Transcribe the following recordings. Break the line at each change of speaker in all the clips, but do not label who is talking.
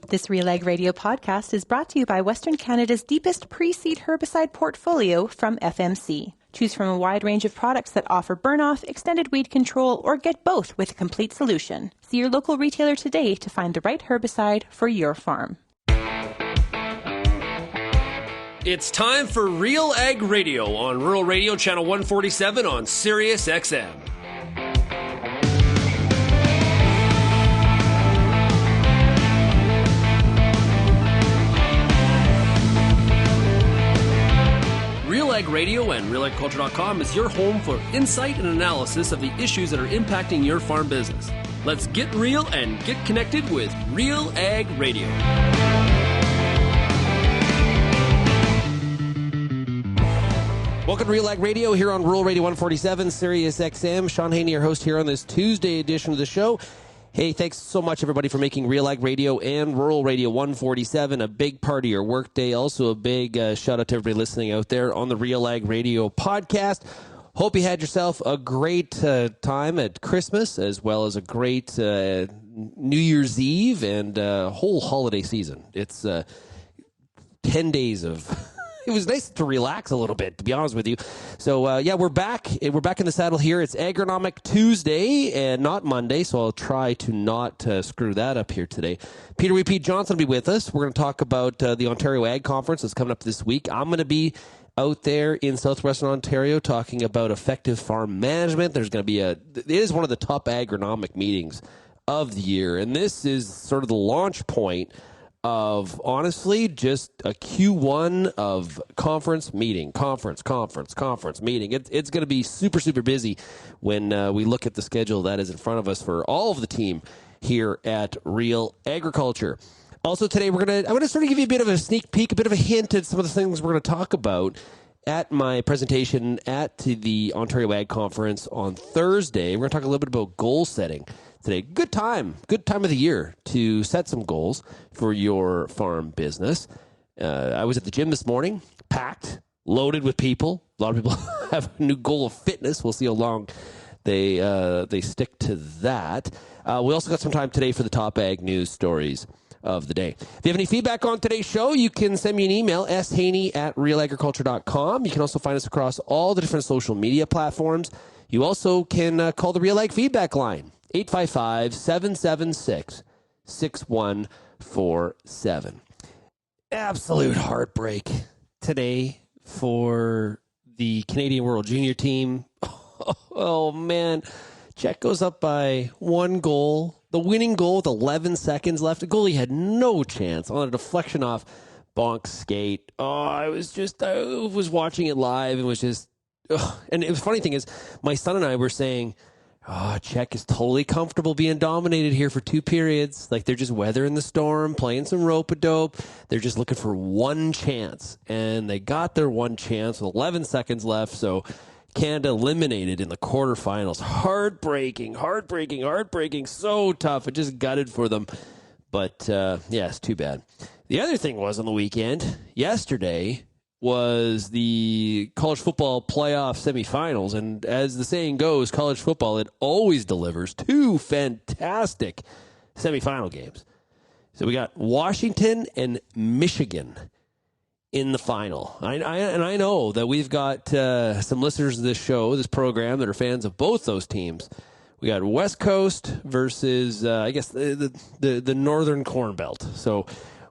This RealAg Radio podcast is brought to you by Western Canada's deepest pre-seed herbicide portfolio from FMC. Choose from a wide range of products that offer burn-off, extended weed control, or get both with a complete solution. See your local retailer today to find the right herbicide for your farm.
It's time for RealAg Radio on Rural Radio Channel 147 on Sirius XM. RealAg Radio and RealAgriculture.com is your home for insight and analysis of the issues that are impacting your farm business. Let's get real and get connected with RealAg Radio. Welcome to RealAg Radio here on Rural Radio 147, Sirius XM. Shaun Haney, your host here on this Tuesday edition of the show. Hey, thanks so much, everybody, for making RealAg Radio and Rural Radio 147 a big part of your workday. Also, a big shout out to everybody listening out there on the RealAg Radio podcast. Hope you had yourself a great time at Christmas, as well as a great New Year's Eve and whole holiday season. It's 10 days of... It was nice to relax a little bit, to be honest with you. So, yeah, we're back. We're back in the saddle here. It's Agronomic Tuesday and not Monday, so I'll try to not screw that up here today. Peter Repeat Johnson will be with us. We're going to talk about the Ontario Ag Conference that's coming up this week. I'm going to be out there in southwestern Ontario talking about effective farm management. There's going to be it is one of the top agronomic meetings of the year, and this is sort of the launch point of, honestly, just a Q1 of conference meeting. It's going to be super, super busy when we look at the schedule that is in front of us for all of the team here at Real Agriculture. Also today, I'm going to sort of give you a bit of a sneak peek, a bit of a hint at some of the things we're going to talk about at my presentation at the Ontario Ag Conference on Thursday. We're going to talk a little bit about goal setting today. Good time of the year to set some goals for your farm business. I was at the gym this morning, packed, loaded with people. A lot of people have a new goal of fitness. We'll see how long they stick to that. We also got some time today for the top ag news stories of the day. If you have any feedback on today's show, you can send me an email, shaney@realagriculture.com. You can also find us across all the different social media platforms. You also can call the RealAg feedback line, 855-776-6147. Absolute heartbreak today for the Canadian World Junior team. Oh, man. Czech goes up by one goal. The winning goal with 11 seconds left. The goalie had no chance on a deflection off Bonk's skate. Oh, I was watching it live and was just... And the funny thing is, my son and I were saying, Czech is totally comfortable being dominated here for two periods. Like, they're just weathering the storm, playing some rope-a-dope. They're just looking for one chance. And they got their one chance with 11 seconds left, so Canada eliminated in the quarterfinals. Heartbreaking. So tough. It just gutted for them. But, yeah, it's too bad. The other thing was on the weekend, yesterday, was the college football playoff semifinals. And as the saying goes, college football, it always delivers two fantastic semifinal games. So we got Washington and Michigan in the final. I know that we've got some listeners of this show, this program, that are fans of both those teams. We got West Coast versus, I guess, the Northern Corn Belt. So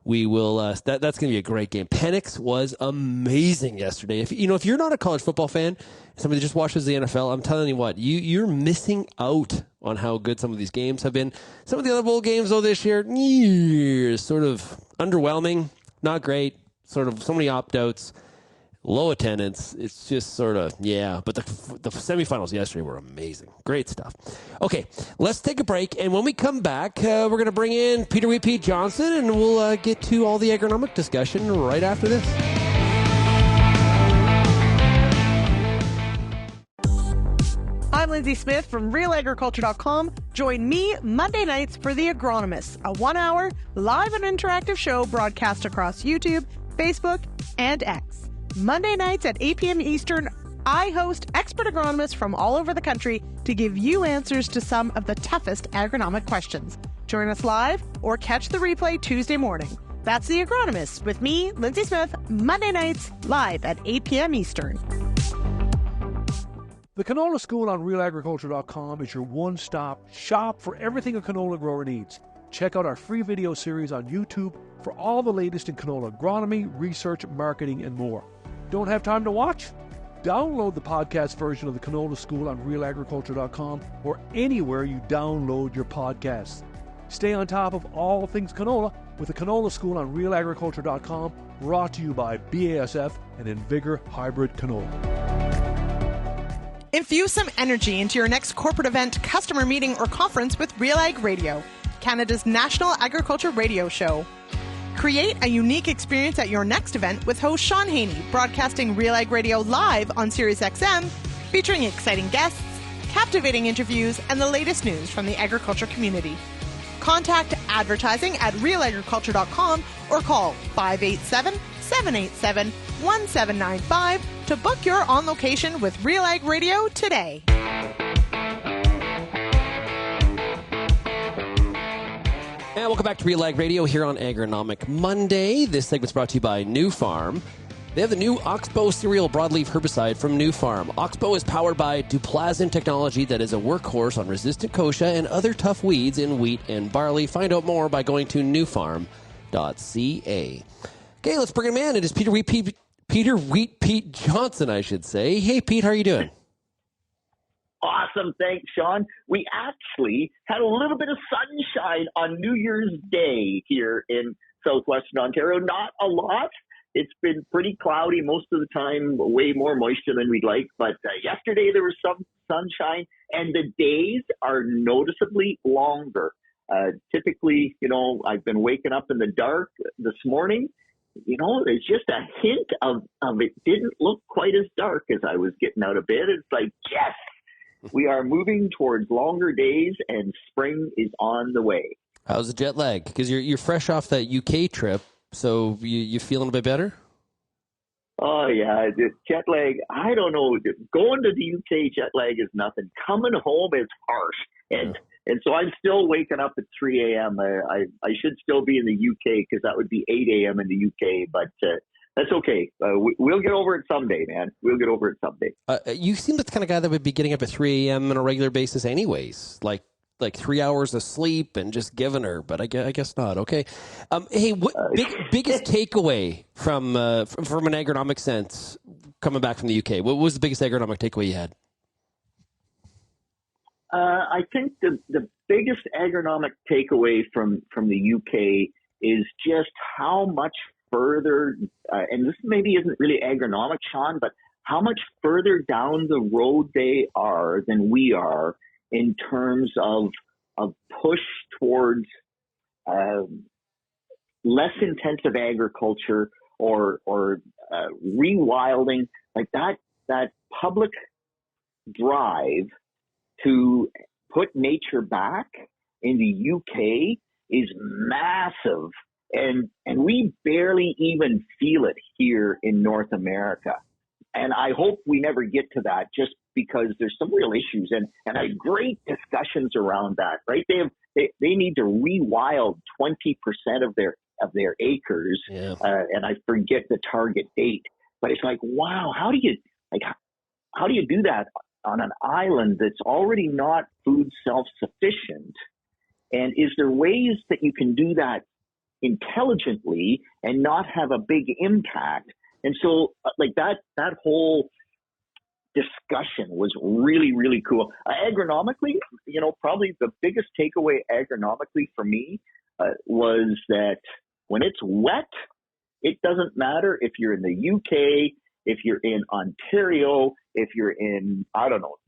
we will. That's going to be a great game. Penix was amazing yesterday. If you're not a college football fan, somebody just watches the NFL, I'm telling you what, you're missing out on how good some of these games have been. Some of the other bowl games, though, this year, sort of underwhelming, not great. Sort of so many opt-outs, low attendance. It's just sort of, yeah. But the semifinals yesterday were amazing. Great stuff. Okay, let's take a break. And when we come back, we're going to bring in Peter Repeat Johnson, and we'll get to all the agronomic discussion right after this.
I'm Lindsay Smith from RealAgriculture.com. Join me Monday nights for The Agronomist, a 1-hour live and interactive show broadcast across YouTube, Facebook, and X. Monday nights at 8 p.m. Eastern, I host expert agronomists from all over the country to give you answers to some of the toughest agronomic questions. Join us live or catch the replay Tuesday morning. That's The Agronomist with me, Lindsay Smith, Monday nights live at 8 p.m. Eastern.
The Canola School on RealAgriculture.com is your one-stop shop for everything a canola grower needs. Check out our free video series on YouTube for all the latest in canola agronomy, research, marketing, and more. Don't have time to watch? Download the podcast version of the Canola School on RealAgriculture.com or anywhere you download your podcasts. Stay on top of all things canola with the Canola School on RealAgriculture.com, brought to you by BASF and Invigor Hybrid Canola.
Infuse some energy into your next corporate event, customer meeting, or conference with RealAg Radio, Canada's national agriculture radio show. Create a unique experience at your next event with host Shaun Haney, broadcasting RealAg Radio live on SiriusXM, featuring exciting guests, captivating interviews, and the latest news from the agriculture community. Contact advertising at realagriculture.com or call 587-787-1795 to book your on location with RealAg Radio today.
And welcome back to RealAg Radio here on Agronomic Monday. This segment's brought to you by New Farm. They have the new Oxbow cereal broadleaf herbicide from New Farm. Oxbow is powered by Duplasm technology that is a workhorse on resistant kochia and other tough weeds in wheat and barley. Find out more by going to newfarm.ca. Okay, let's bring him in. It is Peter Wheat Pete Johnson, I should say. Hey, Pete, how are you doing?
Awesome. Thanks, Shaun. We actually had a little bit of sunshine on New Year's Day here in southwestern Ontario. Not a lot. It's been pretty cloudy most of the time, way more moisture than we'd like. But yesterday there was some sunshine, and the days are noticeably longer. Typically, I've been waking up in the dark this morning. There's just a hint of it didn't look quite as dark as I was getting out of bed. It's like, yes, we are moving towards longer days, and spring is on the way.
How's the jet lag? Because you're fresh off that UK trip. So you feeling a bit better?
Oh, yeah. The jet lag, I don't know. Going to the UK, jet lag is nothing. Coming home is harsh. And so I'm still waking up at 3 a.m. I should still be in the UK because that would be 8 a.m. in the UK. But that's okay. We'll get over it someday, man. We'll get over it someday.
You seem like the kind of guy that would be getting up at 3 a.m. on a regular basis anyways. Like 3 hours of sleep and just giving her, but I guess not. Okay. Hey, what biggest takeaway from an agronomic sense coming back from the UK? What was the biggest agronomic takeaway you had?
I think the biggest agronomic takeaway from the UK is just how much further, and this maybe isn't really agronomic, Shaun, but how much further down the road they are than we are in terms of push towards less intensive agriculture or rewilding, like that public drive to put nature back in the UK is massive, and we barely even feel it here in North America. And I hope we never get to that, just because there's some real issues and great discussions around that, right? They need to rewild 20% of their acres, and I forget the target date. But it's like, wow, how do you do that on an island that's already not food self-sufficient? And is there ways that you can do that intelligently and not have a big impact? And so, that whole discussion was really, really cool. Agronomically, probably the biggest takeaway agronomically for me was that when it's wet, it doesn't matter if you're in the UK, if you're in Ontario, if you're in,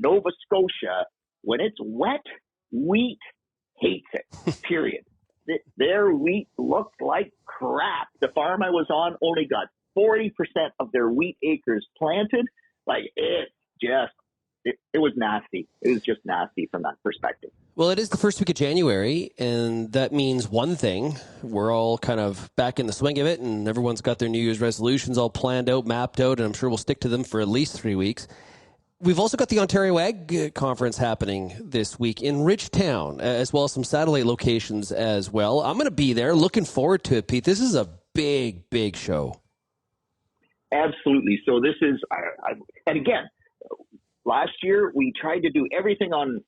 Nova Scotia. When it's wet, wheat hates it, period. Their wheat looked like crap. The farm I was on only got 40% of their wheat acres planted. It was nasty. It was just nasty from that perspective.
Well, it is the first week of January, and that means one thing. We're all kind of back in the swing of it, and everyone's got their New Year's resolutions all planned out, mapped out, and I'm sure we'll stick to them for at least 3 weeks. we've also got the Ontario Ag Conference happening this week in Ridgetown, as well as some satellite locations as well. I'm going to be there. Looking forward to it, Pete. This is a big, big show.
Absolutely. So this is, and again, last year we tried to do everything on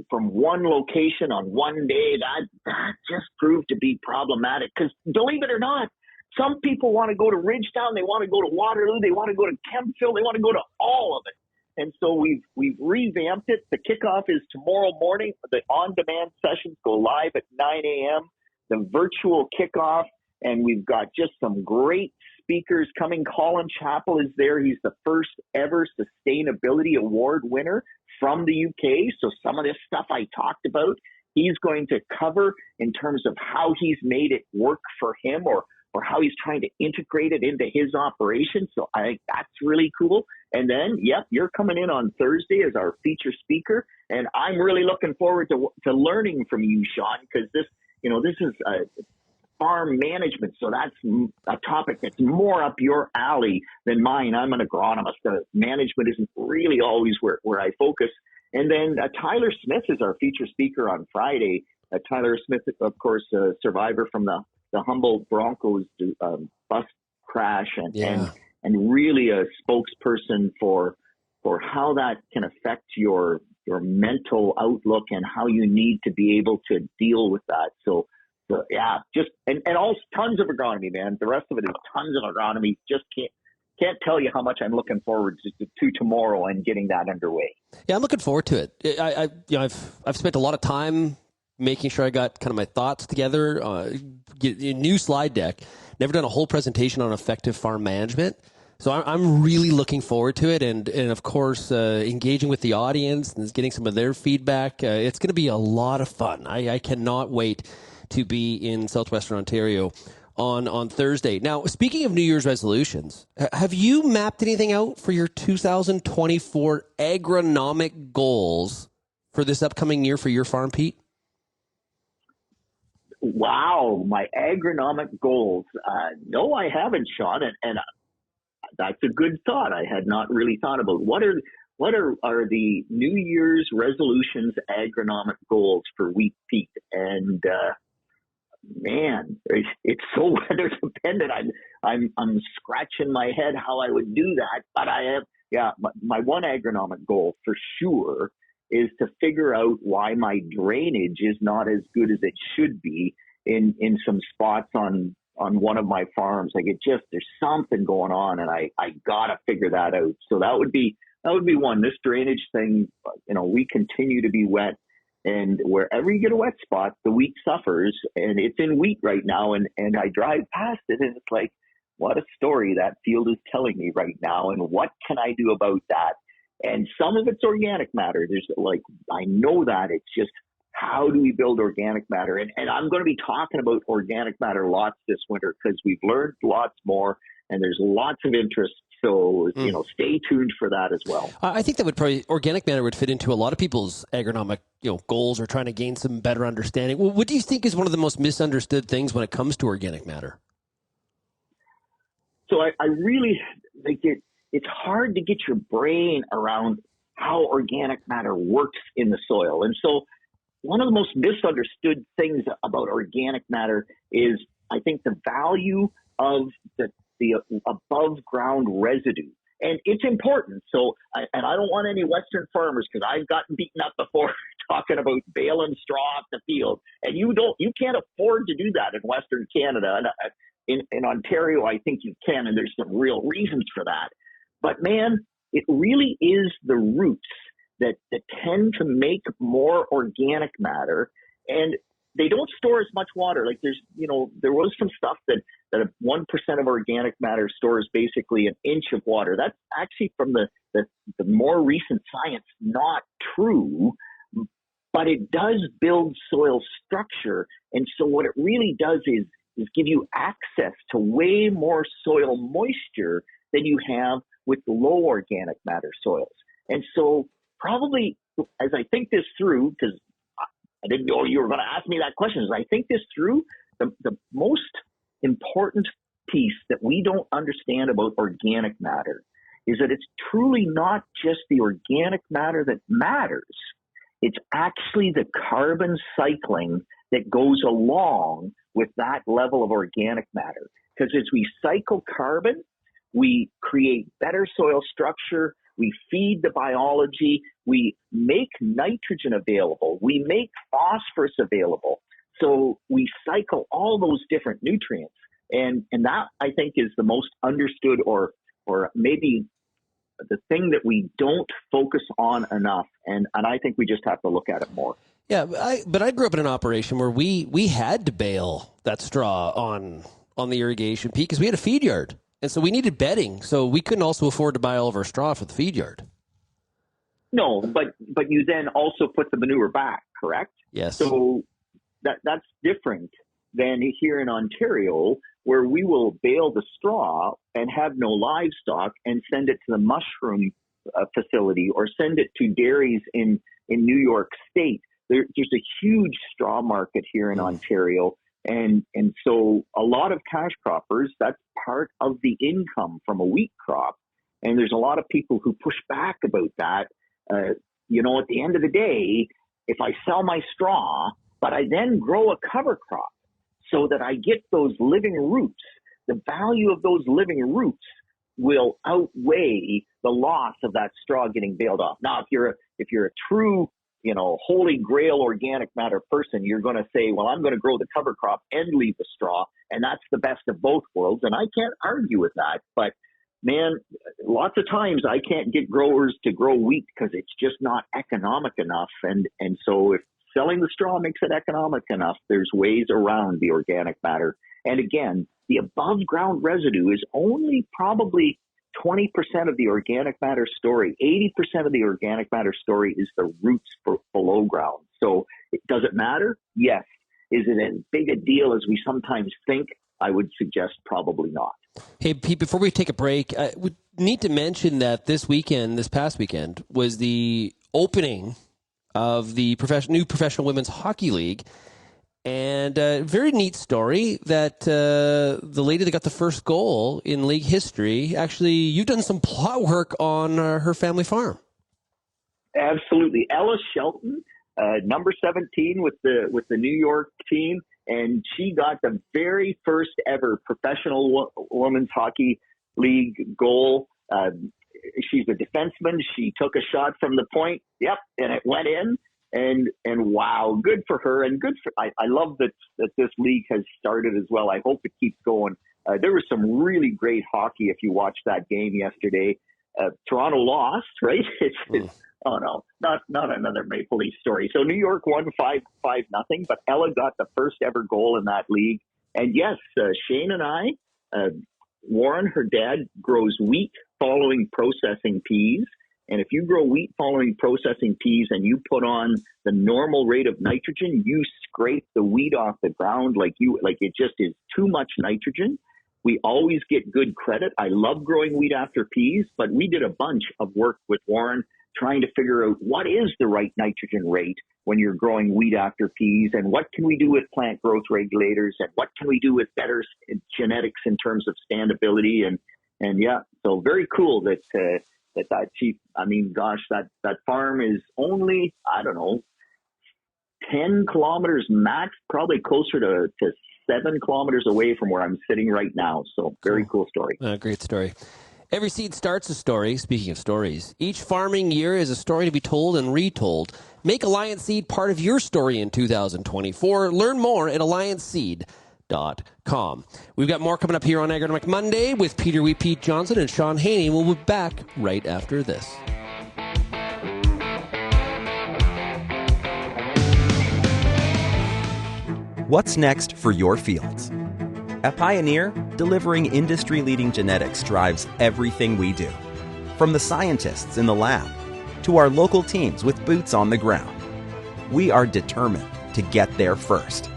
from one location on one day. That just proved to be problematic because, believe it or not, some people want to go to Ridgetown, they want to go to Waterloo, they want to go to Kemptville, they want to go to all of it. And so we've revamped it. The kickoff is tomorrow morning. The on-demand sessions go live at 9 a.m. The virtual kickoff, and we've got just some great speakers coming. Colin Chappell is there. He's the first ever Sustainability Award winner from the UK. So some of this stuff I talked about, he's going to cover in terms of how he's made it work for him or how he's trying to integrate it into his operation. So I think that's really cool. And then, you're coming in on Thursday as our feature speaker. And I'm really looking forward to learning from you, Shaun, because this is farm management. So that's a topic that's more up your alley than mine. I'm an agronomist. Management isn't really always where I focus. And then Tyler Smith is our feature speaker on Friday. Tyler Smith, of course, a survivor from the Humboldt Broncos bus crash and really a spokesperson for how that can affect your mental outlook and how you need to be able to deal with that. So just and all tons of agronomy, man. The rest of it is tons of agronomy. Just can't tell you how much I'm looking forward to tomorrow and getting that underway. Yeah,
I'm looking forward to it. I've spent a lot of time making sure I got kind of my thoughts together, get a new slide deck. Never done a whole presentation on effective farm management. So I'm really looking forward to it. And of course, engaging with the audience and getting some of their feedback. It's going to be a lot of fun. I cannot wait to be in Southwestern Ontario on Thursday. Now, speaking of New Year's resolutions, have you mapped anything out for your 2024 agronomic goals for this upcoming year for your farm, Pete?
Wow, my agronomic goals. No, I haven't, Shaun, and that's a good thought. I had not really thought about what are the New Year's resolutions agronomic goals for wheat, Pete, and man, it's so weather dependent. I'm scratching my head how I would do that, but I have my one agronomic goal for sure is to figure out why my drainage is not as good as it should be in some spots on one of my farms. Like there's something going on, and I gotta figure that out. So that would be one. This drainage thing, we continue to be wet, and wherever you get a wet spot, the wheat suffers, and it's in wheat right now. And I drive past it, and it's like, what a story that field is telling me right now, and what can I do about that? And some of it's organic matter. I know that it's just, how do we build organic matter? And I'm going to be talking about organic matter lots this winter because we've learned lots more and there's lots of interest. So, stay tuned for that as well.
I think that organic matter would fit into a lot of people's agronomic, goals or trying to gain some better understanding. Well, what do you think is one of the most misunderstood things when it comes to organic matter?
So I really think it's hard to get your brain around how organic matter works in the soil. And so one of the most misunderstood things about organic matter is, I think, the value of the above ground residue. And it's important. So, I don't want any Western farmers, because I've gotten beaten up before talking about baling straw off the field. And you can't afford to do that in Western Canada. And in Ontario, I think you can, and there's some real reasons for that. But man, it really is the roots that tend to make more organic matter, and they don't store as much water. Like there was some stuff that 1% of organic matter stores basically an inch of water. That's actually from the more recent science not true, but it does build soil structure. And so what it really does is give you access to way more soil moisture than you have with low organic matter soils. And so probably, as I think this through, because I didn't know you were going to ask me that question, as I think this through, the most important piece that we don't understand about organic matter is that it's truly not just the organic matter that matters. It's actually the carbon cycling that goes along with that level of organic matter. Because as we cycle carbon, we create better soil structure, we feed the biology, we make nitrogen available, we make phosphorus available. So we cycle all those different nutrients. And that, I think, is the most understood or maybe the thing that we don't focus on enough. And I think we just have to look at it more.
Yeah, but I grew up in an operation where we had to bale that straw on the irrigation peak because we had a feed yard. And so we needed bedding. So we couldn't also afford to buy all of our straw for the feed yard.
No, but you then also put the manure back, correct?
Yes.
So that's different than here in Ontario, where we will bale the straw and have no livestock and send it to the mushroom facility or send it to dairies in New York State. There's a huge straw market here in Ontario. And so a lot of cash croppers, that's part of the income from a wheat crop. And there's a lot of people who push back about that. At the end of the day, if I sell my straw, but I then grow a cover crop so that I get those living roots, the value of those living roots will outweigh the loss of that straw getting baled off. Now, if you're a true holy grail organic matter person, you're going to say, well, I'm going to grow the cover crop and leave the straw. And that's the best of both worlds. And I can't argue with that. But man, lots of times I can't get growers to grow wheat because it's just not economic enough. And so if selling the straw makes it economic enough, there's ways around the organic matter. And again, the above ground residue is only probably 20% of the organic matter story. 80% of the organic matter story is the roots below ground. So does it matter? Yes. Is it as big a deal as we sometimes think? I would suggest probably not.
Hey, Pete, before we take a break, we need to mention that this past weekend, was the opening of the new Professional Women's Hockey League. And a very neat story that the lady that got the first goal in league history, actually, you've done some plot work on her family farm.
Absolutely. Ella Shelton, number 17 with the New York team, and she got the very first ever Professional Women's Hockey League goal. She's a defenseman. She took a shot from the point. Yep, and it went in. And wow, good for her, and I love that this league has started as well. I hope it keeps going. There was some really great hockey if you watched that game yesterday. Toronto lost, right? Oh no, not another Maple Leaf story. So New York won 5-0, but Ella got the first ever goal in that league. And yes, Shane and I, Warren, her dad, grows wheat following processing peas. And if you grow wheat following processing peas and you put on the normal rate of nitrogen, you scrape the wheat off the ground like it just is too much nitrogen. We always get good credit. I love growing wheat after peas, but we did a bunch of work with Warren trying to figure out what is the right nitrogen rate when you're growing wheat after peas, and what can we do with plant growth regulators, and what can we do with better genetics in terms of standability. And yeah, so very cool that chief, that farm is only, 10 kilometers max, probably closer to 7 kilometers away from where I'm sitting right now. So very cool story.
Great story. Every seed starts a story. Speaking of stories, each farming year is a story to be told and retold. Make Alliance Seed part of your story in 2024. Learn more at allianceseed.com. We've got more coming up here on Agronomic Monday with Peter Pete Johnson and Shaun Haney. We'll be back right after this.
What's next for your fields? At Pioneer, delivering industry-leading genetics drives everything we do. From the scientists in the lab to our local teams with boots on the ground. We are determined to get there first.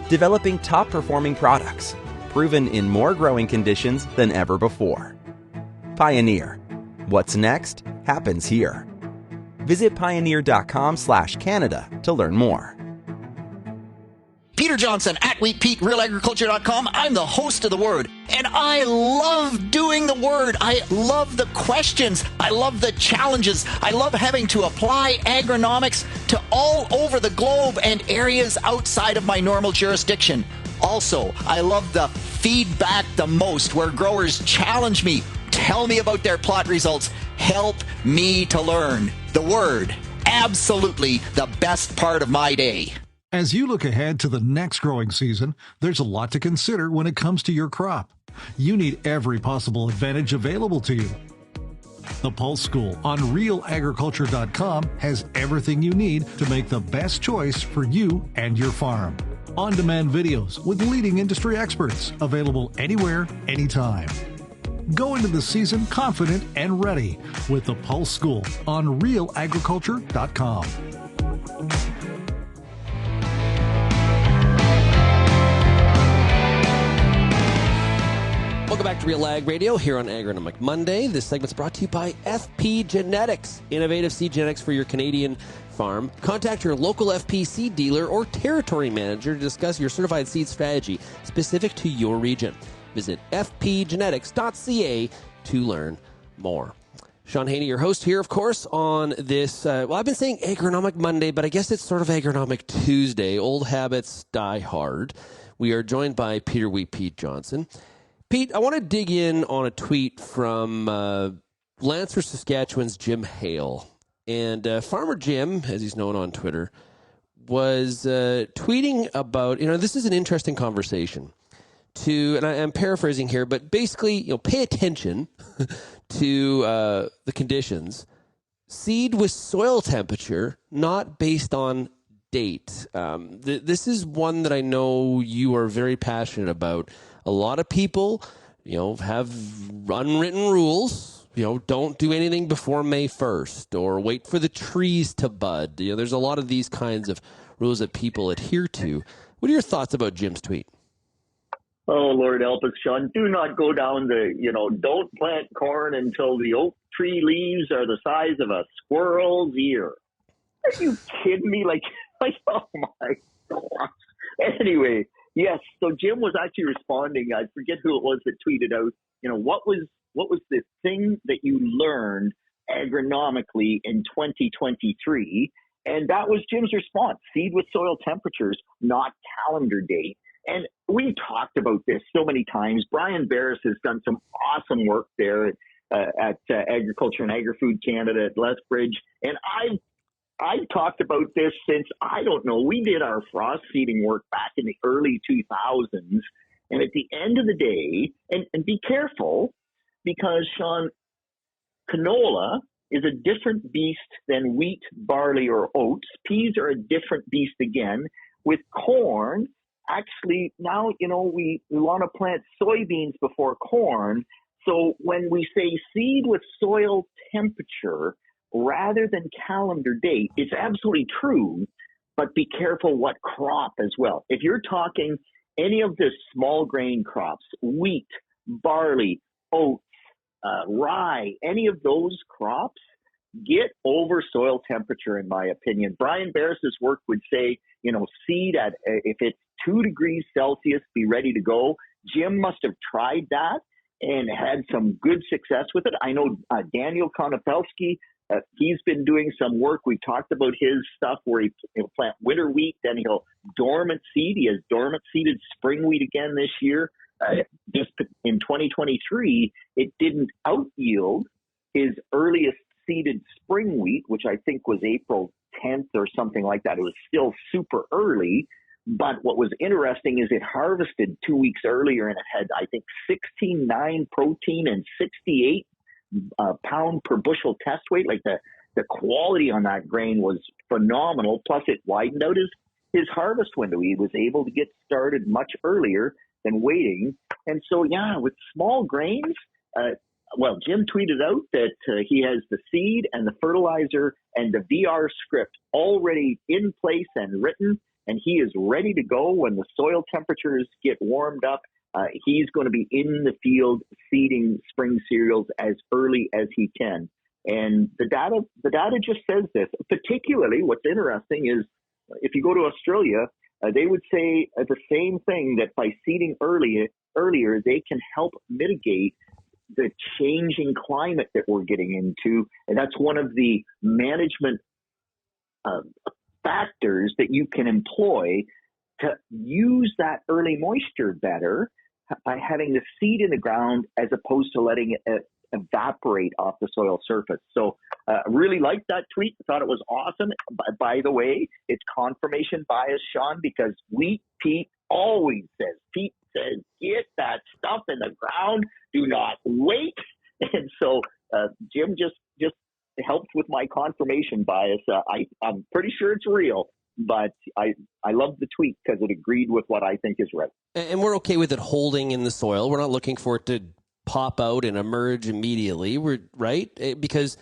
Developing top-performing products, proven in more growing conditions than ever before. Pioneer. What's next happens here. Visit pioneer.com/Canada to learn more.
Peter Johnson at WheatPete, RealAgriculture.com. I'm the host of The Word, and I love doing The Word. I love the questions. I love the challenges. I love having to apply agronomics to all over the globe and areas outside of my normal jurisdiction. Also, I love the feedback the most, where growers challenge me, tell me about their plot results, help me to learn. The Word, absolutely the best part of my day.
As you look ahead to the next growing season, there's a lot to consider when it comes to your crop. You need every possible advantage available to you. The Pulse School on RealAgriculture.com has everything you need to make the best choice for you and your farm. On-demand videos with leading industry experts, available anywhere, anytime. Go into the season confident and ready with the Pulse School on RealAgriculture.com.
Welcome back to RealAg Radio here on Agronomic Monday. This segment's brought to you by FP Genetics, innovative seed genetics for your Canadian farm. Contact your local FP seed dealer or territory manager to discuss your certified seed strategy specific to your region. Visit fpgenetics.ca to learn more. Shaun Haney, your host here, of course, on this, I've been saying Agronomic Monday, but I guess it's sort of Agronomic Tuesday. Old habits die hard. We are joined by Peter Pete Johnson. Pete, I want to dig in on a tweet from Lancer, Saskatchewan's Jim Hale. And Farmer Jim, as he's known on Twitter, was tweeting about, this is an interesting conversation. And I'm paraphrasing here, but basically, pay attention to the conditions. Seed with soil temperature, not based on date. This is one that I know you are very passionate about. A lot of people, have unwritten rules. Don't do anything before May 1st or wait for the trees to bud. There's a lot of these kinds of rules that people adhere to. What are your thoughts about Jim's tweet?
Oh, Lord help us, Shaun. Do not go down don't plant corn until the oak tree leaves are the size of a squirrel's ear. Are you kidding me? Like, oh my gosh. Anyway, yes. So Jim was actually responding. I forget who it was that tweeted out, what was the thing that you learned agronomically in 2023? And that was Jim's response: seed with soil temperatures, not calendar date. And we talked about this so many times. Brian Barris has done some awesome work there at Agriculture and Agri-Food Canada at Lethbridge. And I've talked about this since, we did our frost seeding work back in the early 2000s. And at the end of the day, and be careful, because, Shaun, canola is a different beast than wheat, barley, or oats. Peas are a different beast again. With corn, actually, now, we want to plant soybeans before corn. So when we say seed with soil temperature rather than calendar date, it's absolutely true, but be careful what crop as well. If you're talking any of the small grain crops, wheat, barley, oats, rye, any of those crops, get over soil temperature, in my opinion. Brian Barris's work would say, seed at, if it's 2 degrees Celsius, be ready to go. Jim must have tried that and had some good success with it. I know Daniel Konopelski, he's been doing some work. We've talked about his stuff where he'll plant winter wheat, then he'll dormant seed. He has dormant seeded spring wheat again this year. Just in 2023, it didn't out yield his earliest seeded spring wheat, which I think was April 10th or something like that. It was still super early. But what was interesting is it harvested 2 weeks earlier, and it had, I think, 16.9 protein and 68 pound per bushel test weight. Like the quality on that grain was phenomenal. Plus, it widened out his harvest window. He was able to get started much earlier than waiting. And so, yeah, with small grains, Jim tweeted out that he has the seed and the fertilizer and the VR script already in place and written, and he is ready to go when the soil temperatures get warmed up. He's going to be in the field seeding spring cereals as early as he can. And the data just says this. Particularly, what's interesting is if you go to Australia, they would say the same thing, that by seeding earlier, they can help mitigate the changing climate that we're getting into. And that's one of the management factors that you can employ to use that early moisture better by having the seed in the ground as opposed to letting it evaporate off the soil surface. So really liked that tweet. Thought it was awesome. By the way, it's confirmation bias, Shaun, because Pete always says, get that stuff in the ground. Do not wait. And so Jim just helped with my confirmation bias. I'm pretty sure it's real, but I love the tweet because it agreed with what I think is right.
And we're okay with it holding in the soil. We're not looking for it to pop out and emerge immediately. We're right, because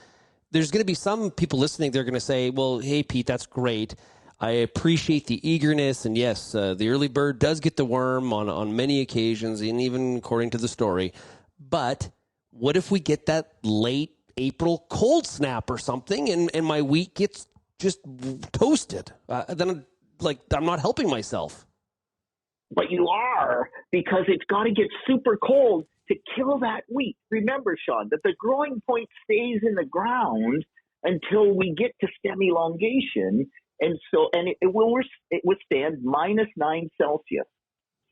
there's going to be some people listening. They're going to say, well, hey, Pete, that's great. I appreciate the eagerness. And yes, the early bird does get the worm on many occasions, and even according to the story. But what if we get that late April cold snap or something, and my wheat gets just toasted? Then I'm not helping myself.
But you are, because it's got to get super cold to kill that wheat. Remember, Shaun, that the growing point stays in the ground until we get to stem elongation. And it will withstand -9 Celsius.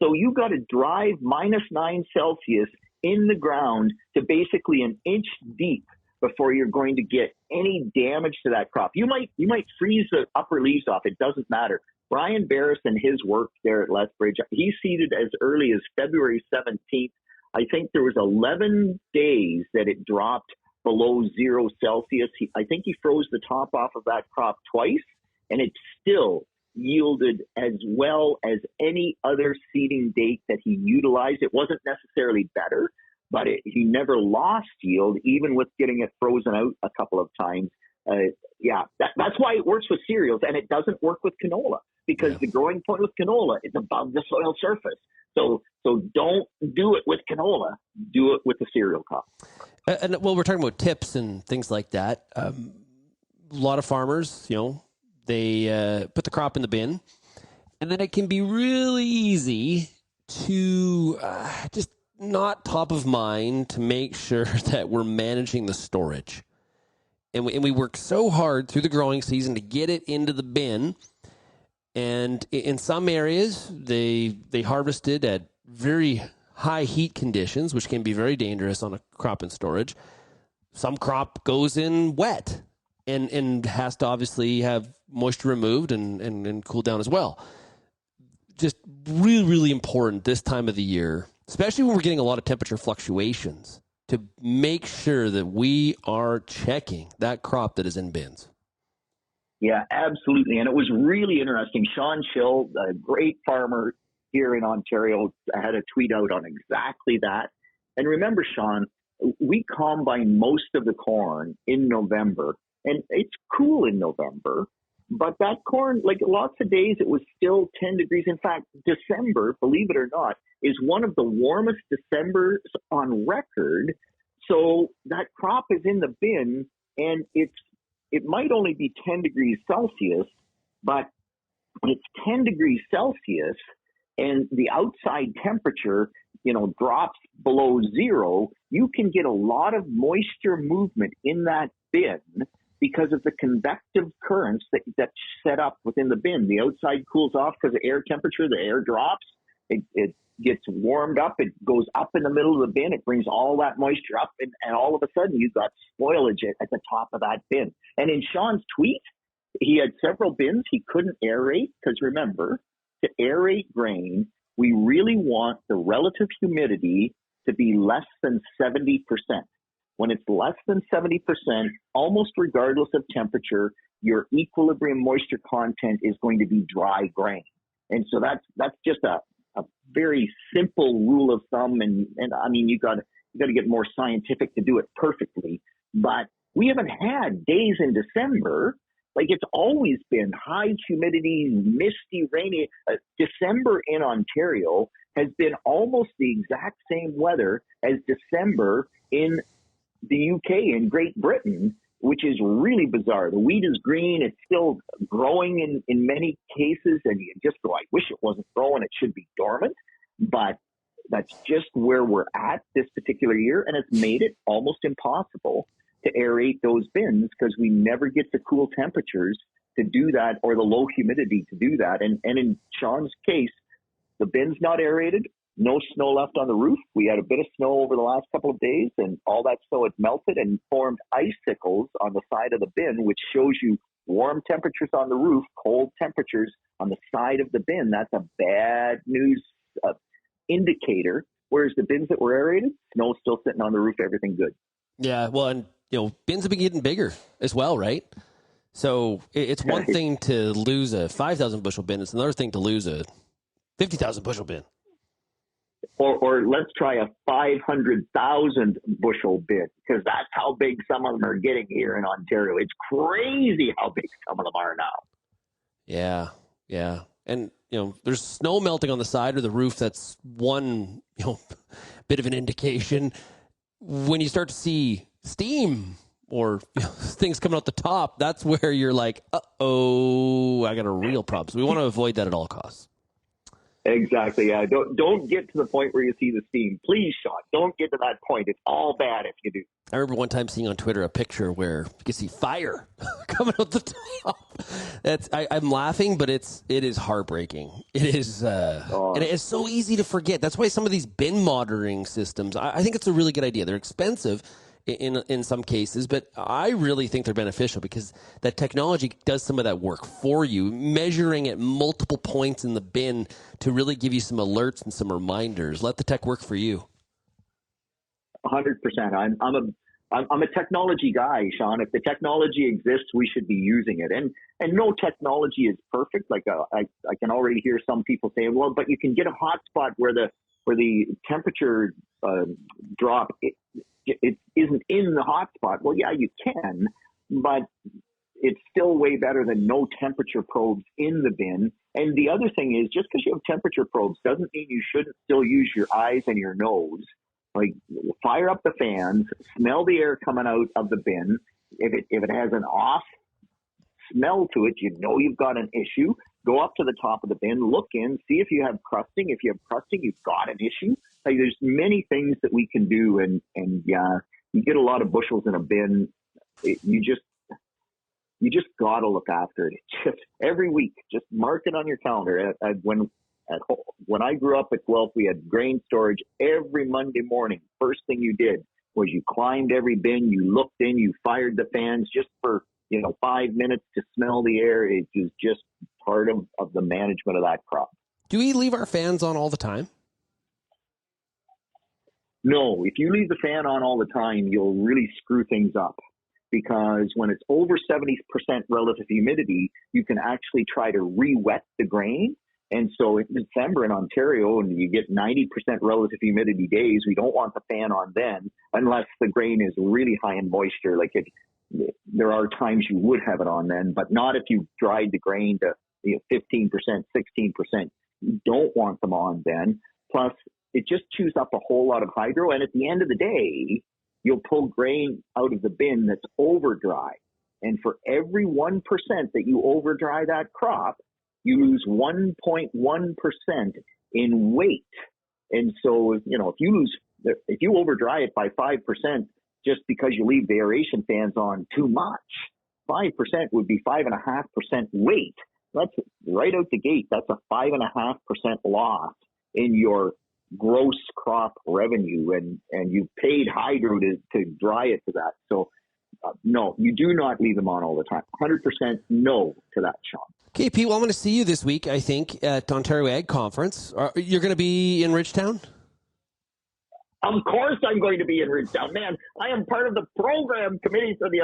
So you got to drive -9 Celsius in the ground to basically an inch deep before you're going to get any damage to that crop. You might freeze the upper leaves off. It doesn't matter. Brian Barris and his work there at Lethbridge, he seeded as early as February 17th. I think there was 11 days that it dropped below 0 Celsius. I think he froze the top off of that crop twice, and it still yielded as well as any other seeding date that he utilized. It wasn't necessarily better, but he never lost yield, even with getting it frozen out a couple of times. That's why it works with cereals, and it doesn't work with canola, because the growing point with canola is above the soil surface. So don't do it with canola. Do it with the cereal crop.
We're talking about tips and things like that. A lot of farmers, they put the crop in the bin, and then it can be really easy to just not top of mind to make sure that we're managing the storage. And we work so hard through the growing season to get it into the bin. And in some areas, they harvested at very high heat conditions, which can be very dangerous on a crop in storage. Some crop goes in wet and has to obviously have moisture removed and cool down as well. Just really, really important this time of the year, especially when we're getting a lot of temperature fluctuations, to make sure that we are checking that crop that is in bins.
Yeah, absolutely. And it was really interesting. Sean Schill, a great farmer here in Ontario, had a tweet out on exactly that. And remember, Shaun, we combine most of the corn in November, and it's cool in November, but that corn, like lots of days, it was still 10 degrees. In fact, December, believe it or not, is one of the warmest Decembers on record. So that crop is in the bin, and it might only be 10 degrees Celsius, but when it's 10 degrees Celsius and the outside temperature, drops below 0, you can get a lot of moisture movement in that bin because of the convective currents that's set up within the bin. The outside cools off because of air temperature. The air drops. It gets warmed up. It goes up in the middle of the bin. It brings all that moisture up, and all of a sudden you've got spoilage at the top of that bin. And in Sean's tweet, he had several bins he couldn't aerate because, remember, to aerate grain, we really want the relative humidity to be less than 70%. When it's less than 70%, almost regardless of temperature, your equilibrium moisture content is going to be dry grain. And so that's just a very simple rule of thumb. And I mean, you got to get more scientific to do it perfectly. But we haven't had days in December. Like, it's always been high humidity, misty, rainy. December in Ontario has been almost the exact same weather as December in the UK, in Great Britain. which is really bizarre. The wheat is green. It's still growing in many cases. And you just go, I wish it wasn't growing. It should be dormant. But that's just where we're at this particular year. And it's made it almost impossible to aerate those bins because we never get the cool temperatures to do that or the low humidity to do that. And in Shaun's case, the bin's not aerated, no snow left on the roof. We had a bit of snow over the last couple of days, and all that snow had melted and formed icicles on the side of the bin, which shows you warm temperatures on the roof, cold temperatures on the side of the bin. That's a bad news indicator. Whereas the bins that were aerated, snow's still sitting on the roof, everything good.
Yeah, well, and bins have been getting bigger as well, right? So it's one thing to lose a 5,000 bushel bin. It's another thing to lose a 50,000 bushel bin.
Or let's try a 500,000 bushel bin, because that's how big some of them are getting here in Ontario. It's crazy how big some of them are now.
Yeah. And, there's snow melting on the side of the roof. That's one, bit of an indication. When you start to see steam or things coming out the top, that's where you're like, uh-oh, I got a real problem. So we want to avoid that at all costs.
Exactly. Yeah. Don't get to the point where you see the steam. Please, Shaun, don't get to that point. It's all bad if you do.
I remember one time seeing on Twitter a picture where you can see fire coming out the top. I'm laughing, but it is heartbreaking. It is, and it's so easy to forget. That's why some of these bin monitoring systems, I think it's a really good idea. They're expensive in some cases, but I really think they're beneficial because that technology does some of that work for you, measuring at multiple points in the bin to really give you some alerts and some reminders. Let the tech work for you.
100%. I'm a technology guy, Shaun. If the technology exists, we should be using it. And no technology is perfect. Like I can already hear some people say, well, but you can get a hotspot where the temperature drop it isn't in the hotspot. Well, yeah, you can, but it's still way better than no temperature probes in the bin. And the other thing is, just because you have temperature probes doesn't mean you shouldn't still use your eyes and your nose. Like, fire up the fans, smell the air coming out of the bin. If it has an off smell to it, you've got an issue. Go up to the top of the bin, look in, see if you have crusting. If you have crusting, you've got an issue. Like, there's many things that we can do, and yeah, you get a lot of bushels in a bin. You just got to look after it. Just every week, just mark it on your calendar. When I grew up at Guelph, we had grain storage every Monday morning. First thing you did was you climbed every bin, you looked in, you fired the fans just for 5 minutes to smell the air. It was just part of the management of that crop.
Do we leave our fans on all the time?
No, if you leave the fan on all the time, you'll really screw things up, because when it's over 70% relative humidity, you can actually try to re-wet the grain. And so in December in Ontario, and you get 90% relative humidity days, we don't want the fan on then, unless the grain is really high in moisture. Like, there are times you would have it on then, but not if you dried the grain to 15%, 16%. You don't want them on then. Plus, it just chews up a whole lot of hydro. And at the end of the day, you'll pull grain out of the bin that's over dry. And for every 1% that you over dry that crop, you lose 1.1% in weight. And so, if you over dry it by 5% just because you leave the aeration fans on too much, 5% would be 5.5% weight. That's right out the gate. That's a 5.5% loss in your gross crop revenue, and you've paid hydro to dry it to that. So no, you do not leave them on all the time. 100% no to that, Shaun.
Okay, Pete, well, I'm going to see you this week, I think, at Ontario Ag Conference. You're going to be in Ridgetown?
Of course I'm going to be in Ridgetown. Man, I am part of the program committee for the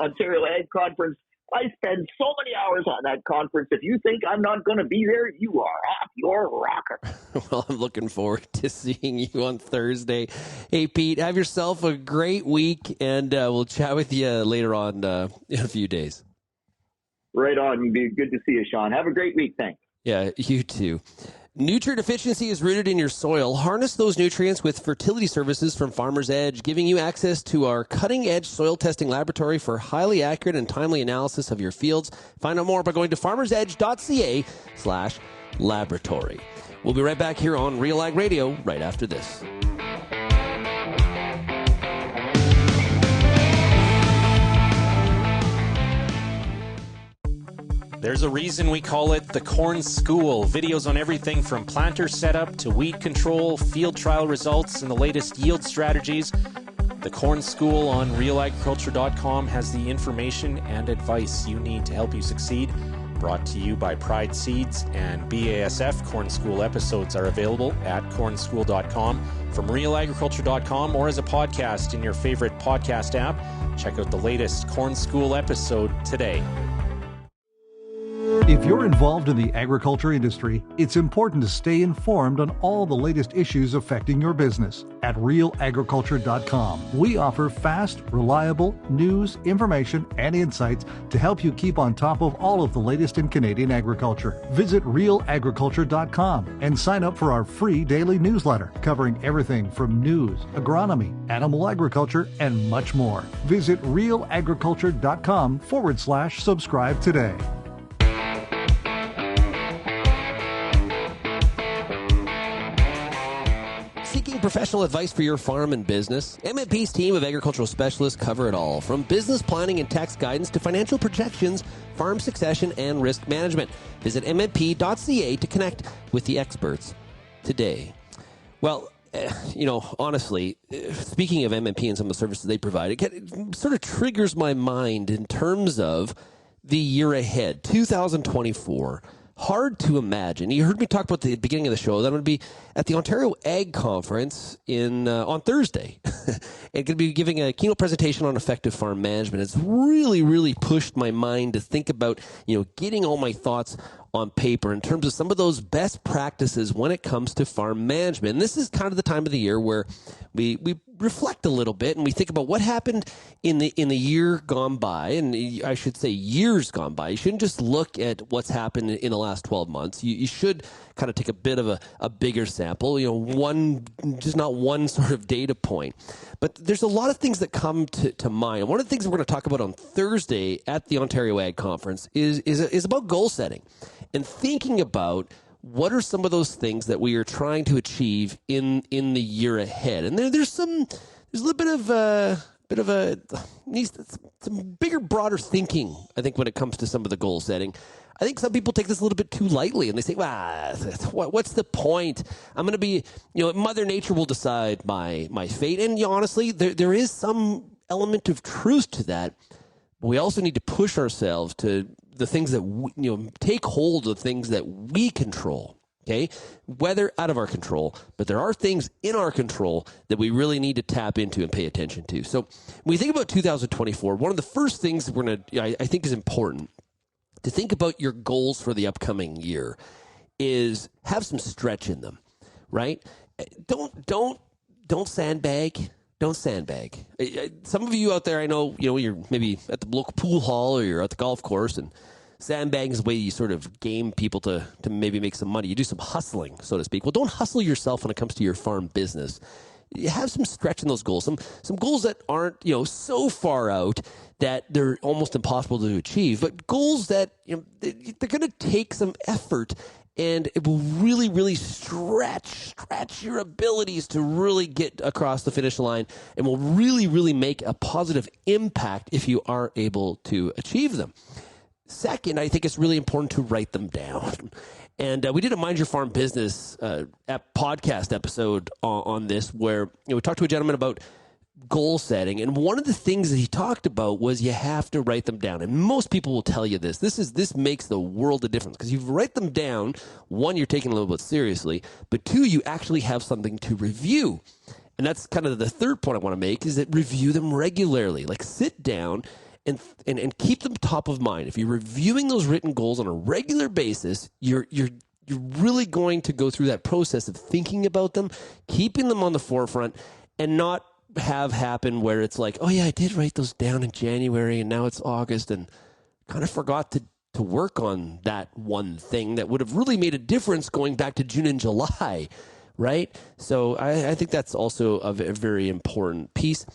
Ontario Ag Conference. I spend so many hours on that conference. If you think I'm not going to be there, you are off your rocker.
Well, I'm looking forward to seeing you on Thursday. Hey, Pete, have yourself a great week, and we'll chat with you later on in a few days. Right on.
It'd be good to see you, Shaun. Have a great week. Thanks.
Yeah, you too. Nutrient efficiency is rooted in your soil. Harness those nutrients with fertility services from Farmer's Edge, giving you access to our cutting-edge soil testing laboratory for highly accurate and timely analysis of your fields. Find out more by going to farmersedge.ca/laboratory. We'll be right back here on RealAg Radio right after this.
There's a reason we call it the Corn School. Videos on everything from planter setup to weed control, field trial results, and the latest yield strategies. The Corn School on RealAgriculture.com has the information and advice you need to help you succeed. Brought to you by Pride Seeds and BASF. Corn School episodes are available at cornschool.com, from RealAgriculture.com, or as a podcast in your favorite podcast app. Check out the latest Corn School episode today.
If you're involved in the agriculture industry, it's important to stay informed on all the latest issues affecting your business. At RealAgriculture.com, we offer fast, reliable news, information, and insights to help you keep on top of all of the latest in Canadian agriculture. Visit RealAgriculture.com and sign up for our free daily newsletter covering everything from news, agronomy, animal agriculture, and much more. Visit RealAgriculture.com/subscribe today.
Seeking professional advice for your farm and business? MNP's team of agricultural specialists cover it all, from business planning and tax guidance to financial projections, farm succession, and risk management. Visit MNP.ca to connect with the experts today. Well, honestly, speaking of MNP and some of the services they provide, it sort of triggers my mind in terms of the year ahead, 2024. Hard to imagine. You heard me talk about the beginning of the show that I'm going to be at the Ontario Ag Conference on Thursday. I'm going to be giving a keynote presentation on effective farm management. It's really, really pushed my mind to think about, getting all my thoughts on paper in terms of some of those best practices when it comes to farm management. And this is kind of the time of the year where we reflect a little bit and we think about what happened in the year gone by, and I should say years gone by. You shouldn't just look at what's happened in the last 12 months. You should kind of take a bit of a bigger sample, not one sort of data point. But there's a lot of things that come to mind. And one of the things we're going to talk about on Thursday at the Ontario Ag Conference is about goal setting and thinking about what are some of those things that we are trying to achieve in the year ahead. And there's a little bit of some bigger, broader thinking, I think, when it comes to some of the goal setting. I think some people take this a little bit too lightly, and they say, what's the point? I'm going to be, Mother Nature will decide my fate. And honestly, there is some element of truth to that. But we also need to push ourselves to the things that take hold of the things that we control. Okay, whether out of our control, but there are things in our control that we really need to tap into and pay attention to. So when we think about 2024, one of the first things I think is important to think about your goals for the upcoming year is have some stretch in them, right? Don't sandbag. Don't sandbag. Some of you out there, I know, you're maybe at the local pool hall or you're at the golf course, and sandbagging is the way you sort of game people to maybe make some money. You do some hustling, so to speak. Well, don't hustle yourself when it comes to your farm business. You have some stretch in those goals, some goals that aren't, so far out that they're almost impossible to achieve, but goals that, they're going to take some effort, and it will really, really stretch your abilities to really get across the finish line, and will really, really make a positive impact if you are able to achieve them. Second, I think it's really important to write them down. And we did a Mind Your Farm Business podcast episode on this, where we talked to a gentleman about goal setting. And one of the things that he talked about was you have to write them down. And most people will tell you this. This makes the world of difference, because you write them down. One, you're taking a little bit seriously, but two, you actually have something to review. And that's kind of the third point I want to make, is that review them regularly. Like, sit down and keep them top of mind. If you're reviewing those written goals on a regular basis, you're really going to go through that process of thinking about them, keeping them on the forefront, and not have happen where it's like, oh yeah, I did write those down in January and now it's August and kind of forgot to to work on that one thing that would have really made a difference going back to June and July, right? So I think that's also a very important piece.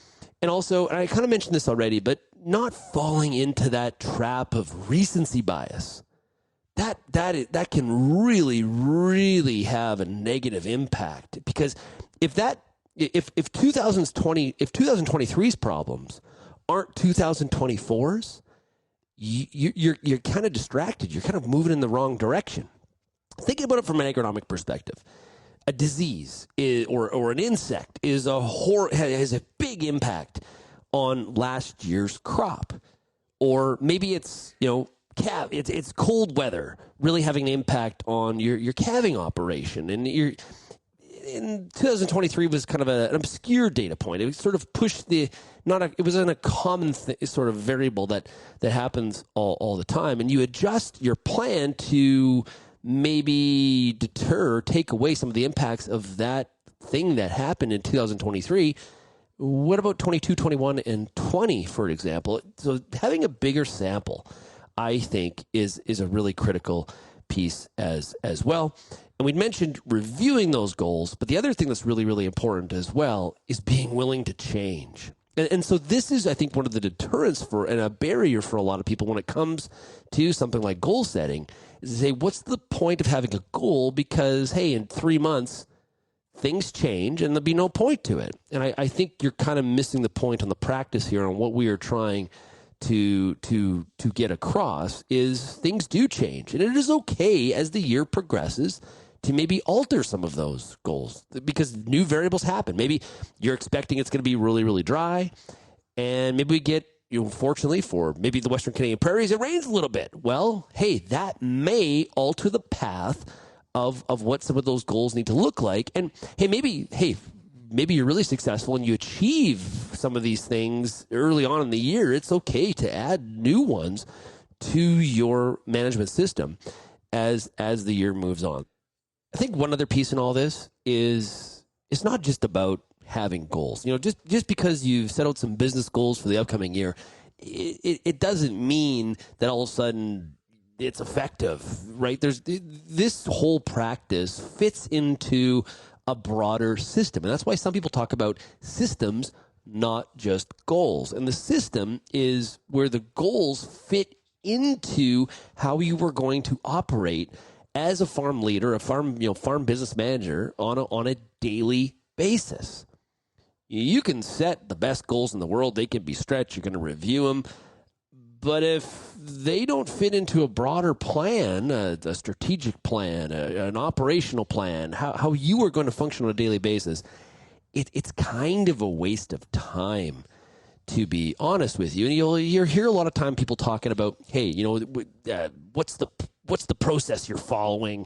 And also, and I kind of mentioned this already, but not falling into that trap of recency bias. That can really, really have a negative impact, because if 2023's problems aren't 2024's, you're kind of distracted. You're kind of moving in the wrong direction. Thinking about it from an agronomic perspective, a disease or an insect has a big impact on last year's crop, or maybe it's it's cold weather really having an impact on your calving operation, and in 2023 was kind of an obscure data point. It sort of pushed it wasn't a common sort of variable that happens all the time, and you adjust your plan to maybe take away some of the impacts of that thing that happened in 2023. What about 22, 21, and 20, for example? So having a bigger sample, I think, is a really critical piece as well. And we'd mentioned reviewing those goals, but the other thing that's really, really important as well is being willing to change. And so this is, I think, one of the deterrents and a barrier for a lot of people when it comes to something like goal setting, is to say, what's the point of having a goal? Because, hey, in 3 months, things change and there'll be no point to it. And I think you're kind of missing the point on the practice here on what we are trying to get across is things do change. And it is okay as the year progresses to maybe alter some of those goals, because new variables happen. Maybe you're expecting it's going to be really, really dry, and maybe we get, fortunately for maybe the Western Canadian prairies, it rains a little bit. Well, hey, that may alter the path of what some of those goals need to look like. And maybe you're really successful and you achieve some of these things early on in the year. It's okay to add new ones to your management system as the year moves on. I think one other piece in all this is it's not just about having goals. Just because you've set out some business goals for the upcoming year, it doesn't mean that all of a sudden it's effective, right? This whole practice fits into a broader system. And that's why some people talk about systems, not just goals. And the system is where the goals fit into how you were going to operate as a farm leader, a farm business manager on a daily basis. You can set the best goals in the world. They can be stretched. You're going to review them. But if they don't fit into a broader plan, a strategic plan, an operational plan, how you are going to function on a daily basis, it's kind of a waste of time, to be honest with you. And you'll hear a lot of time people talking about, hey, what's the process you're following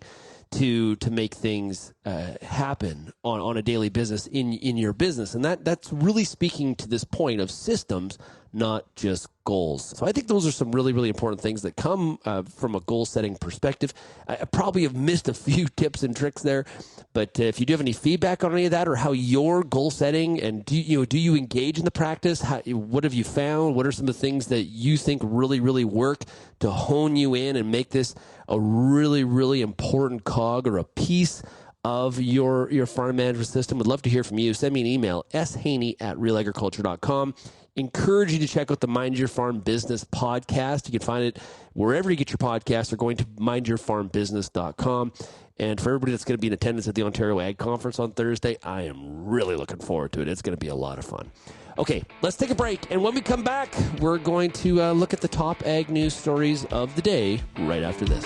to make things happen on a daily business in your business. And that's really speaking to this point of systems, not just goals. So I think those are some really, really important things that come from a goal setting perspective. I probably have missed a few tips and tricks there, but if you do have any feedback on any of that, or how your goal setting, and do you engage in the practice? What have you found? What are some of the things that you think really, really work to hone you in and make this a really, really important cog or a piece of your farm management system? Would love to hear from you. Send me an email, shaney@realagriculture.com. Encourage you to check out the Mind Your Farm Business podcast. You can find it wherever you get your podcasts, or going to mindyourfarmbusiness.com. And for everybody that's going to be in attendance at the Ontario Ag Conference on Thursday, I am really looking forward to it. It's going to be a lot of fun. Okay, let's take a break. And when we come back, we're going to look at the top ag news stories of the day right after this.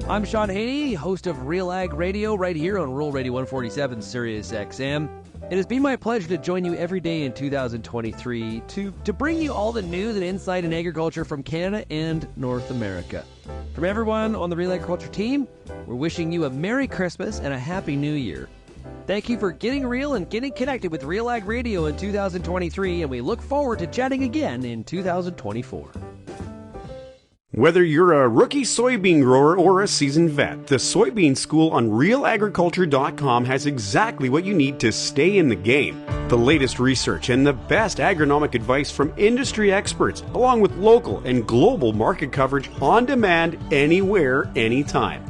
I'm Shaun Haney, host of RealAg Radio, right here on Rural Radio 147 Sirius XM. It has been my pleasure to join you every day in 2023 to bring you all the news and insight in agriculture from Canada and North America. From everyone on the Real Agriculture team, we're wishing you a Merry Christmas and a Happy New Year. Thank you for getting real and getting connected with RealAg Radio in 2023, and we look forward to chatting again in 2024.
Whether you're a rookie soybean grower or a seasoned vet, the Soybean School on RealAgriculture.com has exactly what you need to stay in the game. The latest research and the best agronomic advice from industry experts, along with local and global market coverage on demand, anywhere, anytime.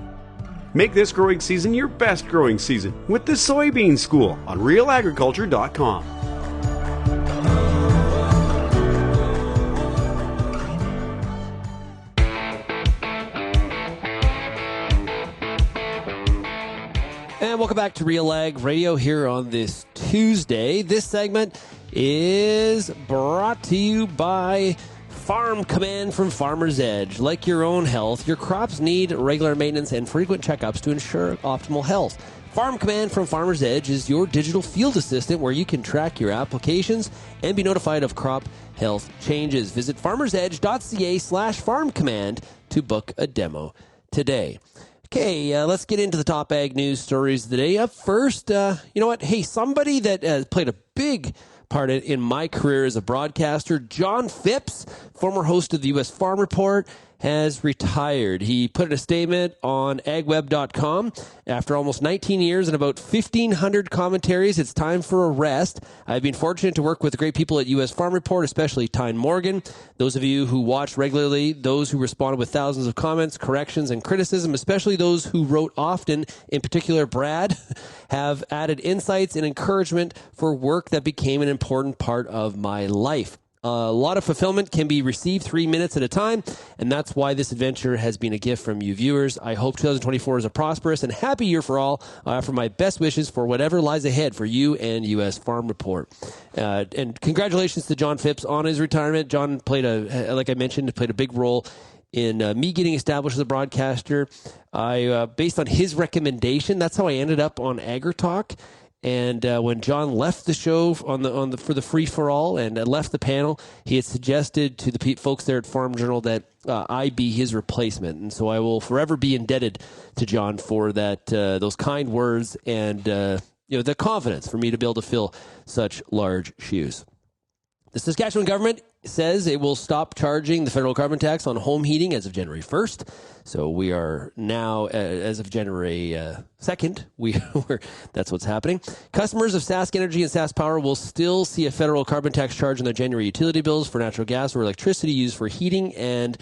Make this growing season your best growing season with the Soybean School on RealAgriculture.com.
And welcome back to RealAg Radio here on this Tuesday. This segment is brought to you by Farm Command from Farmer's Edge. Like your own health, your crops need regular maintenance and frequent checkups to ensure optimal health. Farm Command from Farmer's Edge is your digital field assistant where you can track your applications and be notified of crop health changes. Visit farmersedge.ca/farmcommand to book a demo today. Okay, let's get into the top ag news stories of the day. Up first, you know what? Hey, somebody that has played a big part in my career as a broadcaster, John Phipps, former host of the U.S. Farm Report, has retired. He put in a statement on agweb.com. After almost 19 years and about 1,500 commentaries, it's time for a rest. I've been fortunate to work with great people at U.S. Farm Report, especially Tyne Morgan. Those of you who watch regularly, those who responded with thousands of comments, corrections, and criticism, especially those who wrote often, in particular Brad, have added insights and encouragement for work that became an important part of my life. A lot of fulfillment can be received 3 minutes at a time, and that's why this adventure has been a gift from you viewers. I hope 2024 is a prosperous and happy year for all. I offer my best wishes for whatever lies ahead for you and U.S. Farm Report. And congratulations to John Phipps on his retirement. John played like I mentioned, played a big role in me getting established as a broadcaster. Based on his recommendation, that's how I ended up on AgriTalk. And when John left the show for the free-for-all and left the panel, he had suggested to the folks there at Farm Journal that I be his replacement. And so I will forever be indebted to John for that, those kind words and the confidence for me to be able to fill such large shoes. The Saskatchewan government says it will stop charging the federal carbon tax on home heating as of January 1st. So we are now, as of January 2nd, that's what's happening. Customers of Sask Energy and Sask Power will still see a federal carbon tax charge on their January utility bills for natural gas or electricity used for heating and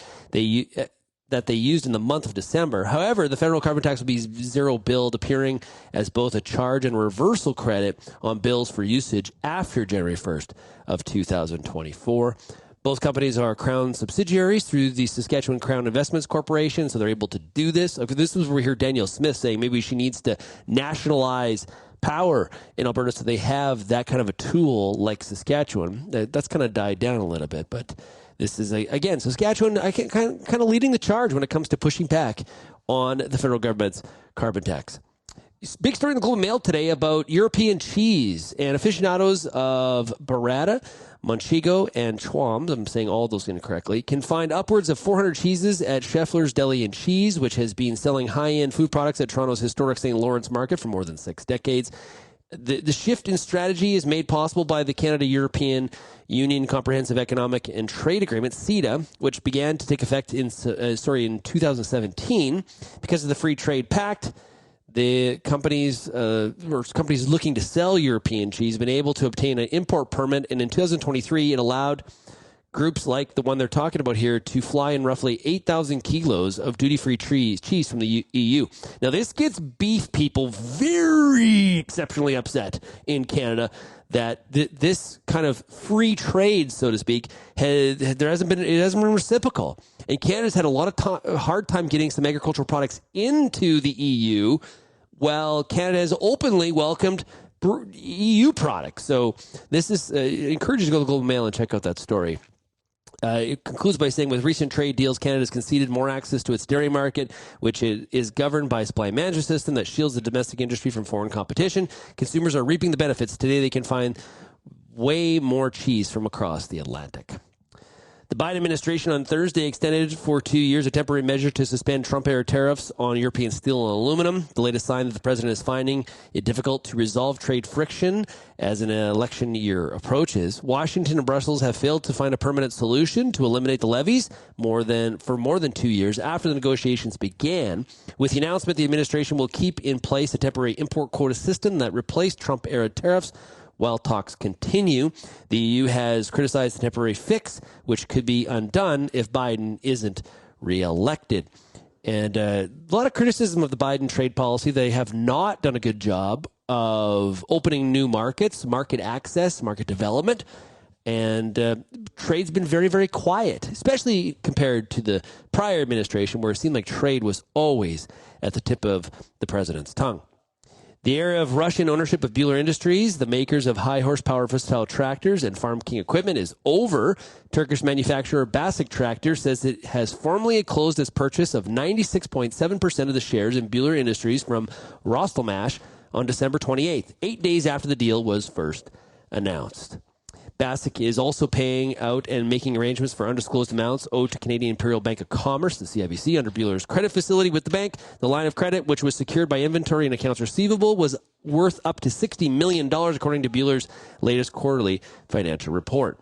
that they used in the month of December. However, the federal carbon tax will be zero billed, appearing as both a charge and reversal credit on bills for usage after January 1st of 2024. Both companies are Crown subsidiaries through the Saskatchewan Crown Investments Corporation, so they're able to do this. This is where we hear Danielle Smith saying maybe she needs to nationalize power in Alberta so they have that kind of a tool like Saskatchewan. That's kind of died down a little bit, but this is, again, Saskatchewan kind of leading the charge when it comes to pushing back on the federal government's carbon tax. Big story in the Globe and Mail today about European cheese, and aficionados of Burrata, Manchego, and Schwam's, I'm saying all those incorrectly, can find upwards of 400 cheeses at Scheffler's Deli and Cheese, which has been selling high-end food products at Toronto's historic St. Lawrence market for more than 6 decades. The shift in strategy is made possible by the Canada-European Union Comprehensive Economic and Trade Agreement, CETA, which began to take effect in 2017. Because of the Free Trade Pact, the companies looking to sell European cheese have been able to obtain an import permit, and in 2023 it allowed groups like the one they're talking about here to fly in roughly 8,000 kilos of duty-free cheese from the EU. Now, this gets beef people very exceptionally upset in Canada that this kind of free trade, so to speak, it hasn't been reciprocal. And Canada's had a lot of hard time getting some agricultural products into the EU, while Canada has openly welcomed EU products. So this is encourages you to go to the Globe and Mail and check out that story. It concludes by saying, with recent trade deals, Canada has conceded more access to its dairy market, which is governed by a supply management system that shields the domestic industry from foreign competition. Consumers are reaping the benefits. Today, they can find way more cheese from across the Atlantic. The Biden administration on Thursday extended for 2 years a temporary measure to suspend Trump-era tariffs on European steel and aluminum, the latest sign that the president is finding it difficult to resolve trade friction as an election year approaches. Washington and Brussels have failed to find a permanent solution to eliminate the levies for more than 2 years after the negotiations began. With the announcement, the administration will keep in place a temporary import quota system that replaced Trump-era tariffs while talks continue. The EU has criticized the temporary fix, which could be undone if Biden isn't reelected. And a lot of criticism of the Biden trade policy. They have not done a good job of opening new markets, market access, market development. And trade's been very, very quiet, especially compared to the prior administration, where it seemed like trade was always at the tip of the president's tongue. The era of Russian ownership of Buehler Industries, the makers of high-horsepower versatile tractors and Farm King equipment, is over. Turkish manufacturer Basic Tractor says it has formally closed its purchase of 96.7% of the shares in Buehler Industries from Rostelmash on December 28th, 8 days after the deal was first announced. Basic is also paying out and making arrangements for undisclosed amounts owed to Canadian Imperial Bank of Commerce, the CIBC, under Buehler's credit facility with the bank. The line of credit, which was secured by inventory and accounts receivable, was worth up to $60 million, according to Buehler's latest quarterly financial report.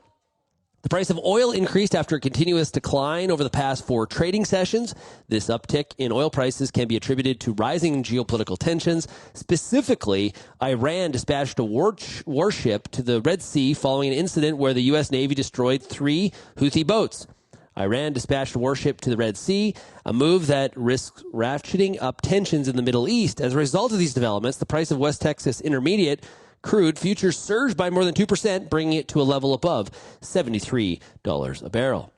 The price of oil increased after a continuous decline over the past 4 trading sessions. This uptick in oil prices can be attributed to rising geopolitical tensions. Specifically, Iran dispatched a warship to the Red Sea following an incident where the U.S. Navy destroyed 3 Houthi boats. Iran dispatched a warship to the Red Sea, a move that risks ratcheting up tensions in the Middle East. As a result of these developments, the price of West Texas Intermediate crude futures surged by more than 2%, bringing it to a level above $73 a barrel.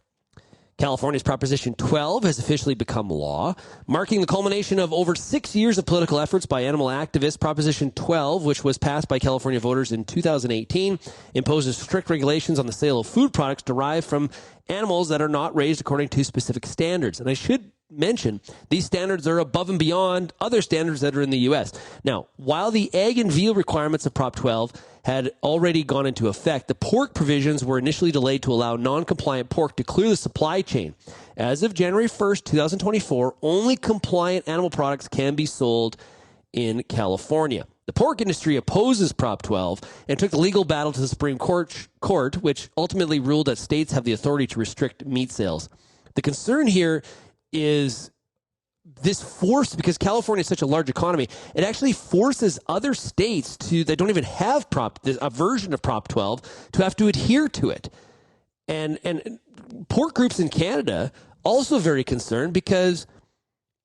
California's Proposition 12 has officially become law, marking the culmination of over 6 years of political efforts by animal activists. Proposition 12, which was passed by California voters in 2018, imposes strict regulations on the sale of food products derived from animals that are not raised according to specific standards. And I should mention, these standards are above and beyond other standards that are in the U.S. Now, while the egg and veal requirements of Prop 12 had already gone into effect, the pork provisions were initially delayed to allow non-compliant pork to clear the supply chain. As of January 1st, 2024, only compliant animal products can be sold in California. The pork industry opposes Prop 12 and took the legal battle to the Supreme Court, which ultimately ruled that states have the authority to restrict meat sales. The concern here is this force, because California is such a large economy, it actually forces other states that don't even have a version of Prop 12 to have to adhere to it. And pork groups in Canada also very concerned because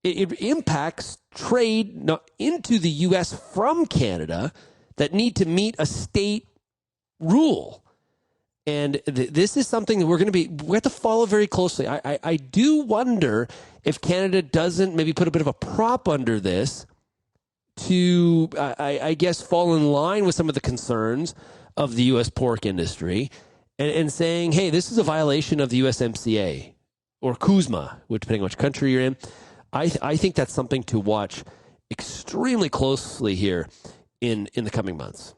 it impacts trade into the U.S. from Canada that need to meet a state rule. And this is something that we have to follow very closely. I do wonder if Canada doesn't maybe put a bit of a prop under this to, I guess, fall in line with some of the concerns of the U.S. pork industry and saying, hey, this is a violation of the USMCA or CUSMA, depending on which country you're in. I think that's something to watch extremely closely here in the coming months.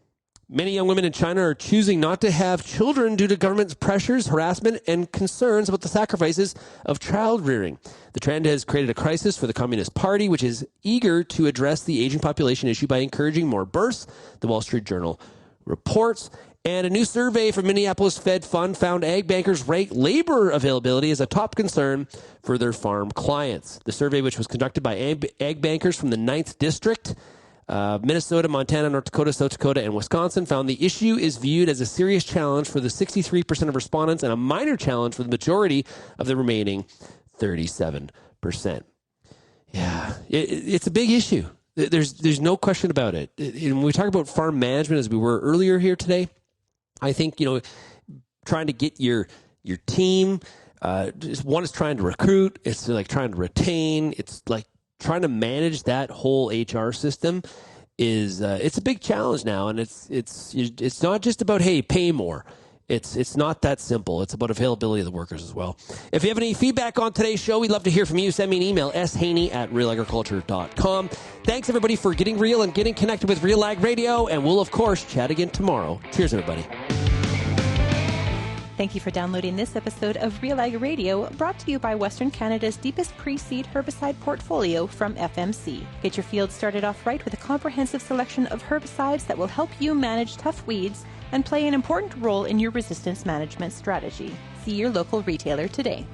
Many young women in China are choosing not to have children due to government pressures, harassment, and concerns about the sacrifices of child rearing. The trend has created a crisis for the Communist Party, which is eager to address the aging population issue by encouraging more births, the Wall Street Journal reports. And a new survey from Minneapolis Fed Fund found ag bankers rate labor availability as a top concern for their farm clients. The survey, which was conducted by ag bankers from the 9th District, Minnesota, Montana, North Dakota, South Dakota, and Wisconsin, found the issue is viewed as a serious challenge for the 63% of respondents and a minor challenge for the majority of the remaining 37%. Yeah, it's a big issue. There's no question about it. And when we talk about farm management, as we were earlier here today, I think, trying to get your team, one is trying to recruit, it's like trying to retain, it's like trying to manage that whole HR system is it's a big challenge now, and it's not just about, hey, pay more. It's not that simple. It's about availability of the workers as well. If you have any feedback on today's show, we'd love to hear from you. Send me an email, shaney@realagriculture.com. Thanks, everybody, for getting real and getting connected with RealAg Radio, and we'll, of course, chat again tomorrow. Cheers, everybody.
Thank you for downloading this episode of RealAg Radio, brought to you by Western Canada's deepest pre-seed herbicide portfolio from FMC. Get your field started off right with a comprehensive selection of herbicides that will help you manage tough weeds and play an important role in your resistance management strategy. See your local retailer today.